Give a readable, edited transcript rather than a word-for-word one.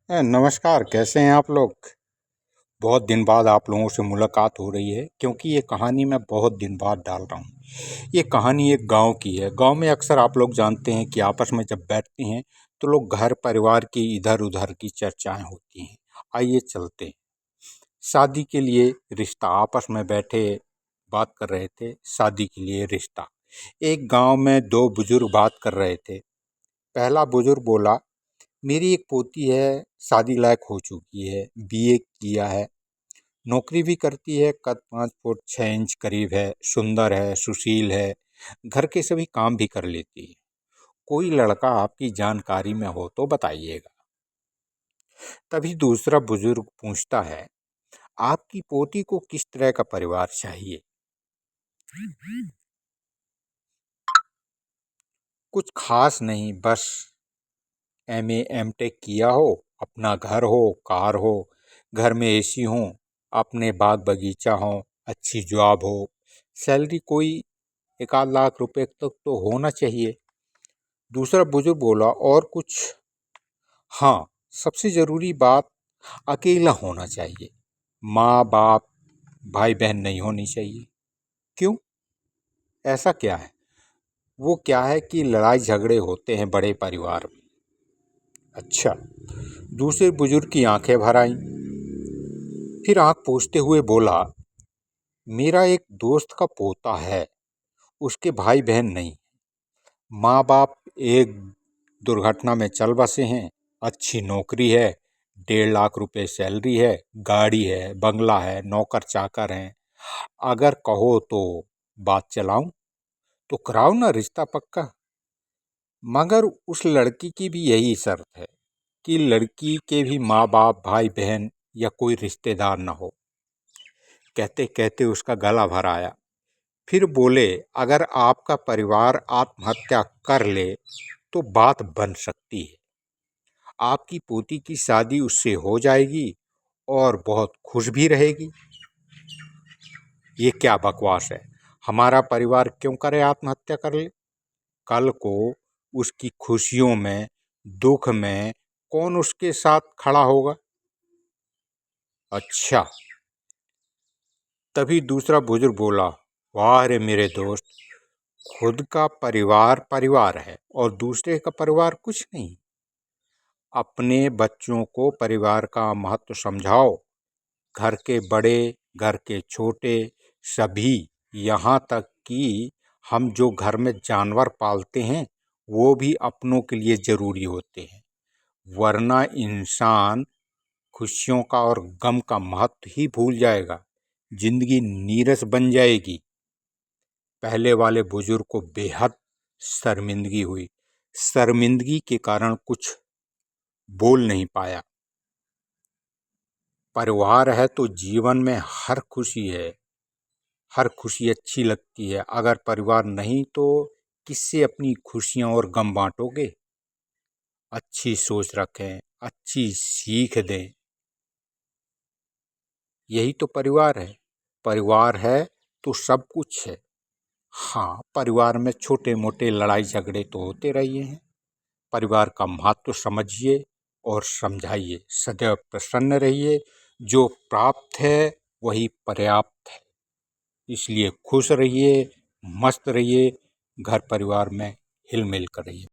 नमस्कार, कैसे हैं आप लोग। बहुत दिन बाद आप लोगों से मुलाकात हो रही है, क्योंकि ये कहानी मैं बहुत दिन बाद डाल रहा हूँ। ये कहानी एक गांव की है। गांव में अक्सर आप लोग जानते हैं कि आपस में जब बैठते हैं तो लोग घर परिवार की इधर उधर की चर्चाएं होती हैं। आइए चलते हैं। शादी के लिए रिश्ता, आपस में बैठे बात कर रहे थे। शादी के लिए रिश्ता। एक गांव में दो बुजुर्ग बात कर रहे थे। पहला बुजुर्ग बोला, मेरी एक पोती है, शादी लायक हो चुकी है, बीए किया है, नौकरी भी करती है, कद 5 फुट 6 इंच करीब है, सुंदर है, सुशील है, घर के सभी काम भी कर लेती है। कोई लड़का आपकी जानकारी में हो तो बताइएगा। तभी दूसरा बुजुर्ग पूछता है, आपकी पोती को किस तरह का परिवार चाहिए। कुछ खास नहीं, बस एमए एमटेक किया हो, अपना घर हो, कार हो, घर में एसी हो, अपने बाग बगीचा हो, अच्छी जॉब हो, सैलरी कोई 1 आध लाख रुपए तक तो होना चाहिए। दूसरा बुजुर्ग बोला, और कुछ? हाँ, सबसे ज़रूरी बात, अकेला होना चाहिए। माँ बाप भाई बहन नहीं होनी चाहिए। क्यों? ऐसा क्या है? वो क्या है कि लड़ाई झगड़े होते हैं बड़े परिवार में। अच्छा। दूसरे बुजुर्ग की आंखें भर आईं। फिर आंख पोंछते हुए बोला, मेरा एक दोस्त का पोता है, उसके भाई बहन नहीं। माँ बाप एक दुर्घटना में चल बसे हैं, अच्छी नौकरी है, 1.5 लाख रुपए सैलरी है, गाड़ी है, बंगला है, नौकर चाकर हैं। अगर कहो तो बात चलाऊं तो कराओ ना रिश्ता पक्का। मगर उस लड़की की भी यही शर्त है कि लड़की के भी माँ बाप भाई बहन या कोई रिश्तेदार न हो। कहते कहते उसका गला भर आया। फिर बोले, अगर आपका परिवार आत्महत्या कर ले तो बात बन सकती है। आपकी पोती की शादी उससे हो जाएगी और बहुत खुश भी रहेगी। ये क्या बकवास है। हमारा परिवार क्यों करे आत्महत्या कर ले। कल को उसकी खुशियों में, दुख में कौन उसके साथ खड़ा होगा। अच्छा। तभी दूसरा बुजुर्ग बोला, वाह रे मेरे दोस्त, खुद का परिवार परिवार है और दूसरे का परिवार कुछ नहीं। अपने बच्चों को परिवार का महत्व समझाओ। घर के बड़े, घर के छोटे, सभी, यहाँ तक कि हम जो घर में जानवर पालते हैं वो भी अपनों के लिए ज़रूरी होते हैं। वरना इंसान खुशियों का और गम का महत्व ही भूल जाएगा, जिंदगी नीरस बन जाएगी। पहले वाले बुजुर्ग को बेहद शर्मिंदगी हुई। शर्मिंदगी के कारण कुछ बोल नहीं पाया। परिवार है तो जीवन में हर खुशी है, हर खुशी अच्छी लगती है। अगर परिवार नहीं तो किससे अपनी खुशियां और गम बांटोगे। अच्छी सोच रखें, अच्छी सीख दें। यही तो परिवार है। परिवार है तो सब कुछ है। हाँ, परिवार में छोटे मोटे लड़ाई झगड़े तो होते रहिए हैं। परिवार का महत्व समझिए और समझाइए। सदैव प्रसन्न रहिए। जो प्राप्त है वही पर्याप्त है। इसलिए खुश रहिए, मस्त रहिए, घर परिवार में हिल मिल कर रहिए।